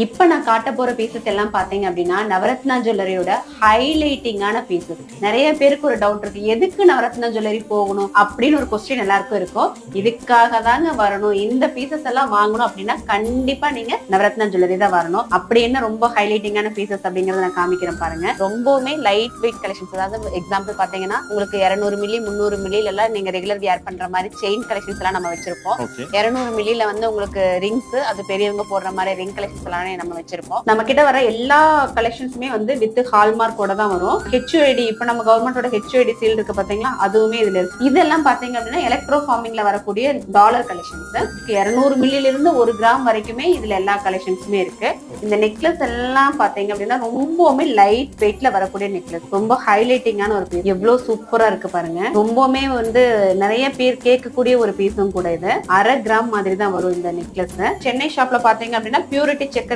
இப்ப நான் காட்ட போற பீசஸ் எல்லாம் பாத்தீங்க அப்படின்னா நவரத்னா ஜுவல்லரியோட ஹைலைட்டிங்கான பீசஸ். நிறைய பேருக்கு ஒரு டவுட் இருக்கு, எதுக்கு நவரத்னா ஜுவல்லரி போகணும் அப்படின்னு ஒரு கொஸ்டின் எல்லாருக்கும் இருக்கும். இதுக்காக தாங்க வரணும், இந்த பீசஸ் எல்லாம் வாங்கணும் அப்படின்னா கண்டிப்பா நீங்க நவரத்னா ஜுவல்லரி தான் வரணும். அப்படி என்ன ரொம்ப ஹைலைட்டிங்கான பீசஸ் அப்படிங்கறத நான் காமிக்கிறேன் பாருங்க. ரொம்பவுமே லைட் வெயிட் கலெக்ஷன்ஸ். அதாவது எக்ஸாம்பிள் பாத்தீங்கன்னா உங்களுக்கு 200 மில்லி 300 மில்லில எல்லாம் நீங்க ரெகுலர் வியர் பண்ற மாதிரி செயின் கலெக்ஷன்ஸ் எல்லாம் நம்ம வச்சிருப்போம். 200 மில்லில வந்து உங்களுக்கு ரிங்ஸ், அது பெரியவங்க போடுற மாதிரி ரிங் கலெக்ஷன்ஸ் எல்லாம் நம்ம வச்சிருப்போம். நம்ம கிட்ட வர எல்லா கலெக்ஷன்ஸுமே வந்து வித் ஹால்மார்க்கோட தான் வரும். HUID, இப்ப நம்ம கவர்மெண்டோட HUID சீல் இருக்கு பாத்தீங்களா, அதுவுமே இதுல இருக்கு. இதெல்லாம் பாத்தீங்க அப்படின்னா எலக்ட்ரோ ஃபார்மிங்ல வரக்கூடிய டாலர் கலெக்ஷன்ஸ். 200 மில்லில இருந்து 1 கிராம் வரைக்குமே இதுல எல்லா கலெக்ஷன்ஸுமே இருக்கு. இந்த நெக்லஸ் எல்லாம் பாத்தீங்க அப்படின்னா ரொம்பவுமே லைட் வெயிட்ல வரக்கூடிய நெக்லஸ், ரொம்ப ஹைலைட்டிங்கான ஒரு பீஸ். எவ்வளவு சூப்பரா இருக்கு பாருங்க. ரொம்பவுமே வந்து நிறைய பேர் கேட்கக்கூடிய ஒரு பீஸும் கூட. இது 1/2 கிராம் மாதிரி தான் வரும் இந்த நெக்லஸ். சென்னை ஷாப்ல பாத்தீங்க அப்படின்னா பியூரிட்டி செக்